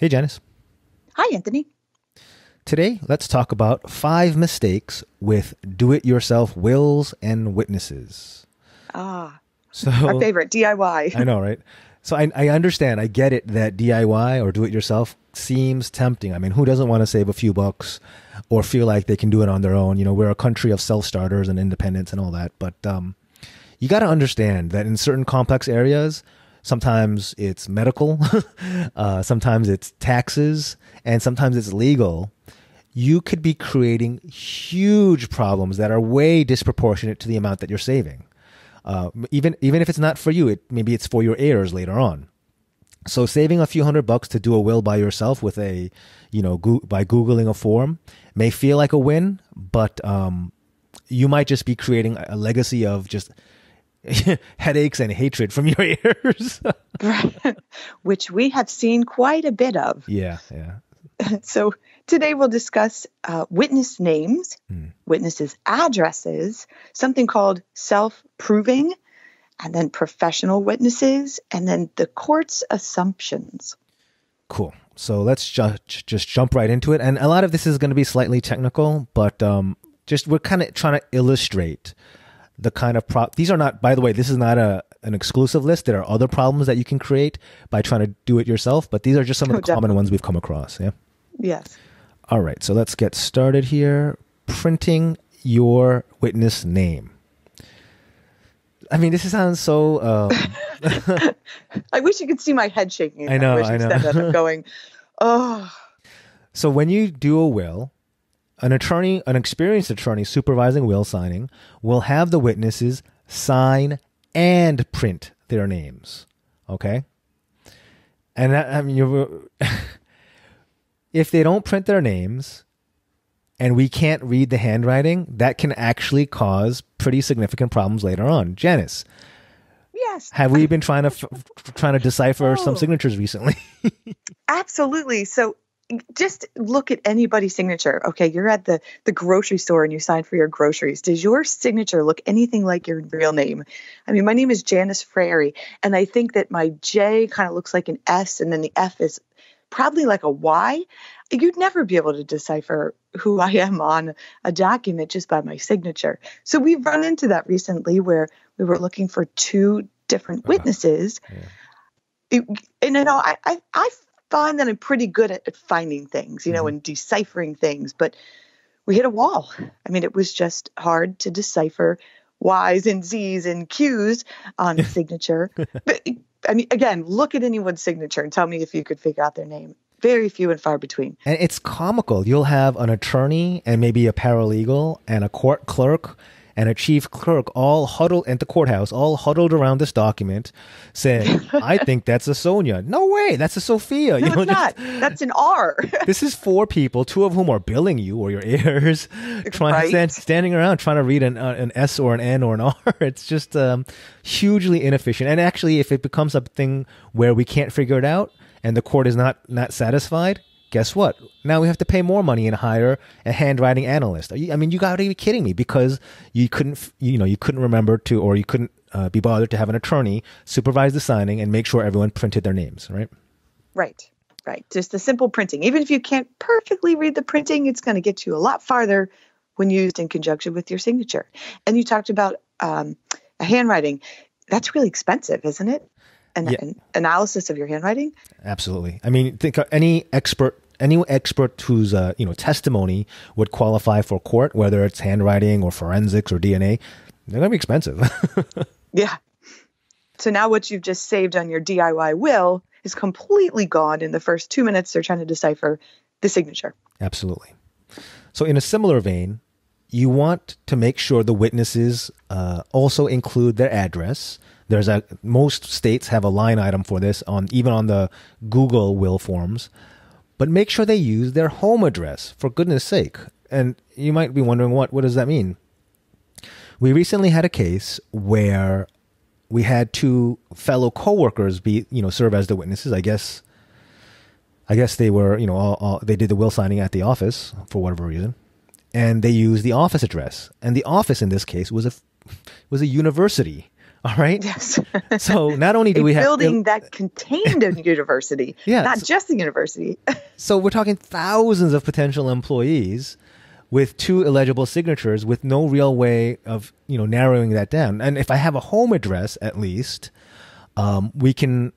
Hey, Janice. Hi, Anthony. Today, let's talk about 5 mistakes with do-it-yourself wills and witnesses. Ah, our So, favorite, DIY. I know, right? So I understand. I get it that DIY or do-it-yourself seems tempting. I mean, who doesn't want to save a few bucks or feel like they can do it on their own? You know, we're a country of self-starters and independence and all that. But you got to understand that in certain complex areas, sometimes it's medical, sometimes it's taxes, and sometimes it's legal. You could be creating huge problems that are way disproportionate to the amount that you're saving. Even if it's not for you, maybe it's for your heirs later on. So saving a few $100 to do a will by yourself with by Googling a form may feel like a win, but you might just be creating a legacy of just headaches and hatred from your heirs. Right. Which we have seen quite a bit of. Yeah. So today we'll discuss witness names, witnesses' addresses, something called self-proving, and then professional witnesses, and then the court's assumptions. Cool. So let's just jump right into it. And a lot of this is going to be slightly technical, but we're kind of trying to illustrate the kind of these are not, by the way, this is not an exclusive list. There are other problems that you can create by trying to do it yourself, but these are just some of the common ones we've come across. Yeah. Yes. All right. So let's get started here. Printing your witness name. I mean, this sounds so. I wish you could see my head shaking. I know. Instead of going, oh. So when you do a will, an experienced attorney supervising will signing will have the witnesses sign and print their names. Okay. And if they don't print their names and we can't read the handwriting, that can actually cause pretty significant problems later on. Janice. Yes. Have we been trying to decipher some signatures recently? Absolutely. So just look at anybody's signature. Okay, you're at the grocery store and you sign for your groceries. Does your signature look anything like your real name? I mean, my name is Janice Frary, and I think that my J kind of looks like an S, and then the F is probably like a Y. You'd never be able to decipher who I am on a document just by my signature. So we've run into that recently where we were looking for 2 different witnesses. And I find that I'm pretty good at finding things, and deciphering things, but we hit a wall. I mean, it was just hard to decipher Y's and Z's and Q's on a signature. But I mean, again, look at anyone's signature and tell me if you could figure out their name. Very few and far between. And it's comical. You'll have an attorney and maybe a paralegal and a court clerk and a chief clerk all huddled at the courthouse, all huddled around this document saying, I think that's a Sonia. No way, that's a Sophia. No, it's not. That's an R. This is 4 people, 2 of whom are billing you or your heirs, standing around trying to read an S or an N or an R. It's just hugely inefficient. And actually, if it becomes a thing where we can't figure it out and the court is not satisfied, guess what? Now we have to pay more money and hire a handwriting analyst. You got to be kidding me, because you couldn't remember to, or you couldn't be bothered to have an attorney supervise the signing and make sure everyone printed their names, right? Right. Just the simple printing. Even if you can't perfectly read the printing, it's going to get you a lot farther when used in conjunction with your signature. And you talked about a handwriting. That's really expensive, isn't it? An analysis of your handwriting? Absolutely. I mean, think any expert whose testimony would qualify for court, whether it's handwriting or forensics or DNA, they're going to be expensive. Yeah. So now what you've just saved on your DIY will is completely gone in the first 2 minutes they're trying to decipher the signature. Absolutely. So in a similar vein, you want to make sure the witnesses also include their address. Most states have a line item for this even on the Google will forms, but make sure they use their home address, for goodness sake. And you might be wondering, what does that mean? We recently had a case where we had 2 fellow coworkers serve as the witnesses. I guess they were, they did the will signing at the office for whatever reason, and they used the office address. And the office in this case was a university. All right. Yes. So not only do A we have building that contained a university, Yeah, not just the university. so we're talking thousands of potential employees with 2 illegible signatures with no real way of, narrowing that down. And if I have a home address, at least, we can,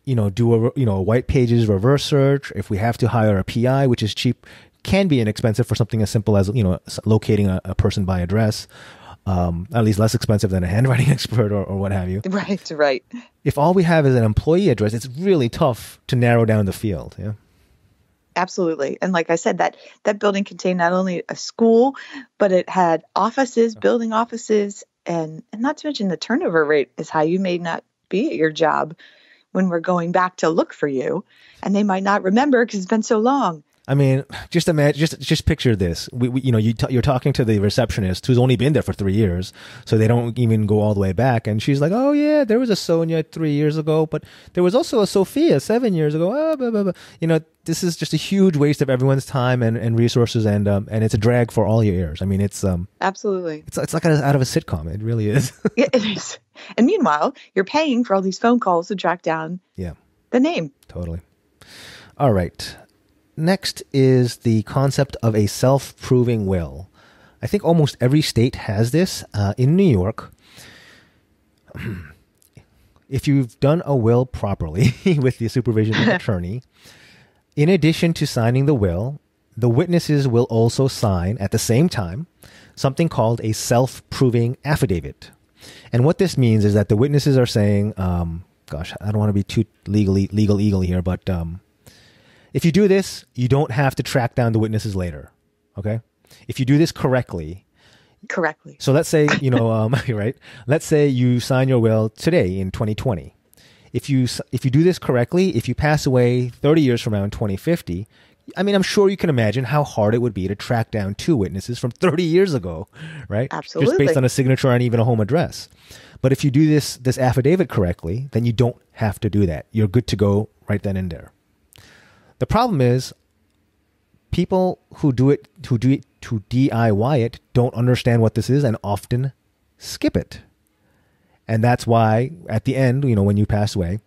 do a white pages reverse search. If we have to hire a PI, which is cheap, can be inexpensive for something as simple as, locating a person by address. At least less expensive than a handwriting expert or what have you. Right. If all we have is an employee address, it's really tough to narrow down the field. Yeah. Absolutely. And like I said, that building contained not only a school, but it had offices, building offices, and not to mention the turnover rate is high. You may not be at your job when we're going back to look for you, and they might not remember because it's been so long. I mean, just imagine, just picture this. You're talking to the receptionist who's only been there for 3 years, so they don't even go all the way back. And she's like, "Oh yeah, there was a Sonia 3 years ago, but there was also a Sophia 7 years ago." Blah, blah, blah. This is just a huge waste of everyone's time and resources, and it's a drag for all your heirs. I mean, it's absolutely. It's like out of a sitcom. It really is. Yeah, it is. And meanwhile, you're paying for all these phone calls to track down the name. Totally. All right. Next is the concept of a self-proving will. I think almost every state has this. In New York, if you've done a will properly with the supervision of an attorney, in addition to signing the will, the witnesses will also sign at the same time something called a self-proving affidavit. And what this means is that the witnesses are saying, I don't want to be too legal eagle here, but if you do this, you don't have to track down the witnesses later. Okay? If you do this correctly. So let's say, right? Let's say you sign your will today in 2020. If you do this correctly, if you pass away 30 years from now in 2050, I mean, I'm sure you can imagine how hard it would be to track down 2 witnesses from 30 years ago, right? Absolutely. Just based on a signature and even a home address. But if you do this affidavit correctly, then you don't have to do that. You're good to go right then and there. The problem is people who DIY it don't understand what this is and often skip it. And that's why at the end, when you pass away,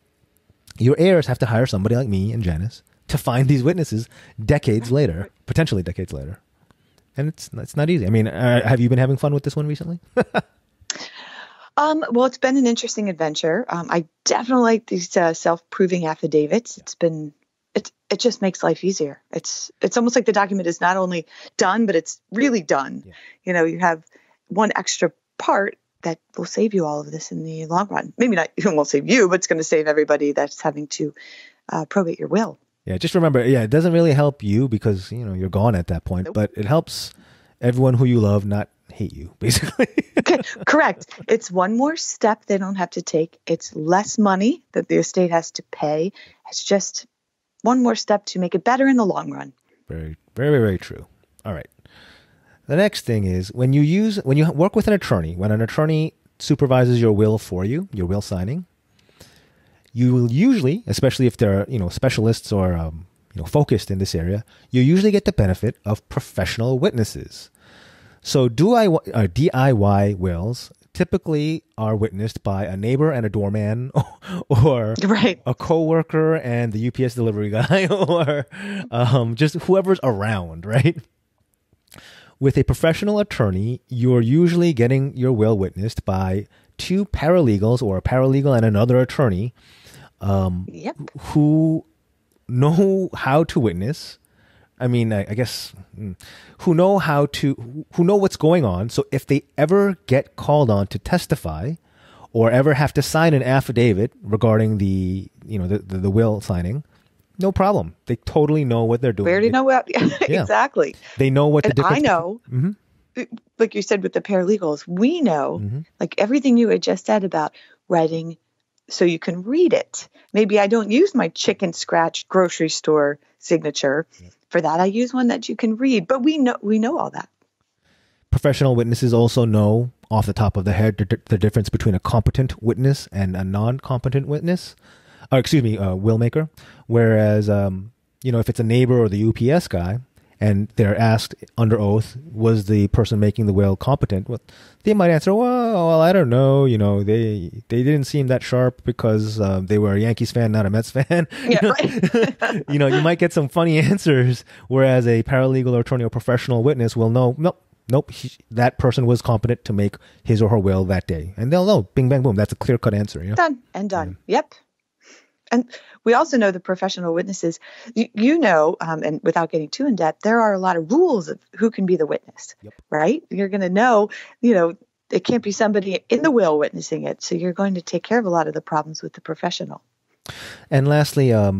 your heirs have to hire somebody like me and Janice to find these witnesses decades later, potentially decades later. And it's not easy. I mean, have you been having fun with this one recently? Well, it's been an interesting adventure. I definitely like these self-proving affidavits. It just makes life easier. It's almost like the document is not only done, but it's really done. Yeah. You have one extra part that will save you all of this in the long run. Maybe not, it won't save you, but it's going to save everybody that's having to probate your will. Yeah, just remember, it doesn't really help you because, you're gone at that point, but it helps everyone who you love not hate you, basically. Correct. It's one more step they don't have to take. It's less money that the estate has to pay. It's just one more step to make it better in the long run. Very, very, very true. All right. The next thing is when you work with an attorney, when an attorney supervises your will for you, your will signing, you will usually, especially if they're, specialists or, focused in this area, you usually get the benefit of professional witnesses. So DIY wills typically are witnessed by a neighbor and a doorman or a coworker and the UPS delivery guy or just whoever's around, right? With a professional attorney, you're usually getting your will witnessed by 2 paralegals or a paralegal and another attorney who know how to witness. I mean, I guess who know what's going on. So if they ever get called on to testify or ever have to sign an affidavit regarding the will signing, no problem. They totally know what they're doing. We already know what, exactly. They know what the difference. I know, like you said with the paralegals, we know, like everything you had just said about writing so you can read it. Maybe I don't use my chicken scratch grocery store signature. For that, I use one that you can read. But we know all that. Professional witnesses also know off the top of the head the difference between a competent witness and a non-competent witness. Will maker. Whereas, if it's a neighbor or the UPS guy, and they're asked under oath, was the person making the will competent? Well, they might answer, well, I don't know. They didn't seem that sharp because they were a Yankees fan, not a Mets fan. Yeah, right. You might get some funny answers, whereas a paralegal or attorney or professional witness will know, nope, that person was competent to make his or her will that day. And they'll know, bing, bang, boom. That's a clear-cut answer. Done and done. Yep. And we also know the professional witnesses, and without getting too in depth, there are a lot of rules of who can be the witness, right? You're going to know, it can't be somebody in the will witnessing it. So you're going to take care of a lot of the problems with the professional. And lastly, I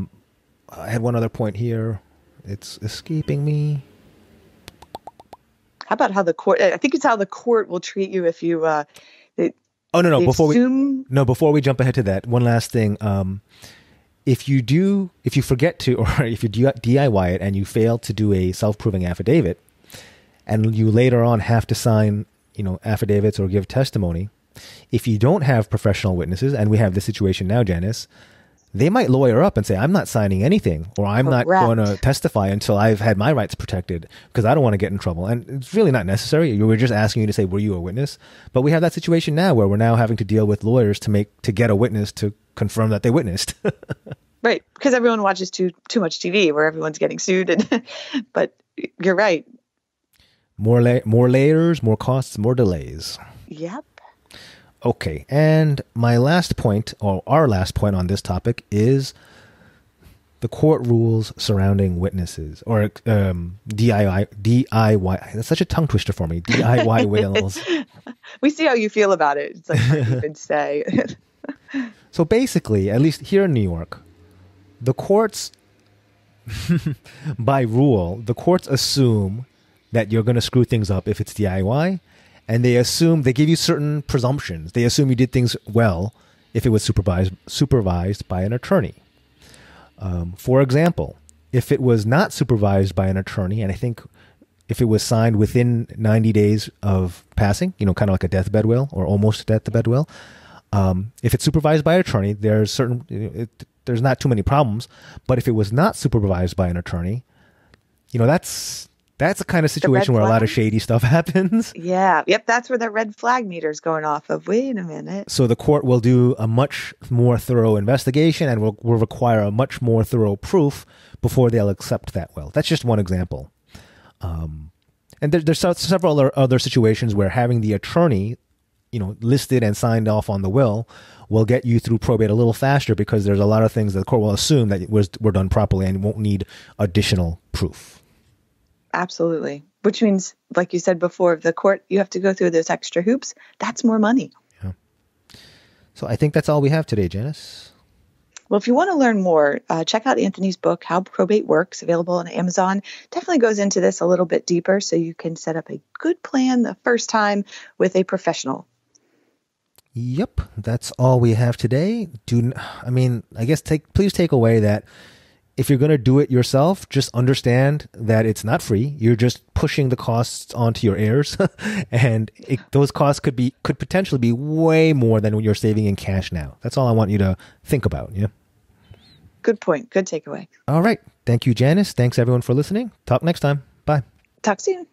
had one other point here. It's escaping me. How about how the court, I think it's how the court will treat you if you, no. Before we jump ahead to that, one last thing. If you forget to, or if you DIY it and you fail to do a self-proving affidavit, and you later on have to sign, affidavits or give testimony, if you don't have professional witnesses, and we have this situation now, Janice, they might lawyer up and say, I'm not signing anything, or I'm not going to testify until I've had my rights protected because I don't want to get in trouble. And it's really not necessary. We're just asking you to say, were you a witness? But we have that situation now where we're now having to deal with lawyers to get a witness to confirm that they witnessed. Right. Because everyone watches too much TV where everyone's getting sued. But you're right. More layers, more costs, more delays. Yep. Okay, and my last point, or our last point on this topic, is the court rules surrounding witnesses, or DIY. That's such a tongue twister for me. DIY wills. We see how you feel about it. It's like what you could say. So basically, at least here in New York, the courts, by rule, the courts assume that you're going to screw things up if it's DIY. And they give you certain presumptions. They assume you did things well if it was supervised by an attorney. For example, if it was not supervised by an attorney, and I think if it was signed within 90 days of passing, kind of like a deathbed will or almost a deathbed will, if it's supervised by an attorney, there's not too many problems. But if it was not supervised by an attorney, that's the kind of situation where a lot of shady stuff happens. Yeah. Yep. That's where the red flag meter's going off of. Wait a minute. So the court will do a much more thorough investigation and will require a much more thorough proof before they'll accept that will. That's just one example. And there's several other situations where having the attorney, listed and signed off on the will get you through probate a little faster because there's a lot of things that the court will assume that were done properly and won't need additional proof. Absolutely. Which means, like you said before, the court, you have to go through those extra hoops. That's more money. Yeah. So I think that's all we have today, Janice. Well, if you want to learn more, check out Anthony's book, How Probate Works, available on Amazon. Definitely goes into this a little bit deeper so you can set up a good plan the first time with a professional. Yep. That's all we have today. Please take away that if you're going to do it yourself, just understand that it's not free. You're just pushing the costs onto your heirs, and those costs could potentially be way more than what you're saving in cash now. That's all I want you to think about. Yeah. Good point. Good takeaway. All right. Thank you, Janice. Thanks everyone for listening. Talk next time. Bye. Talk soon.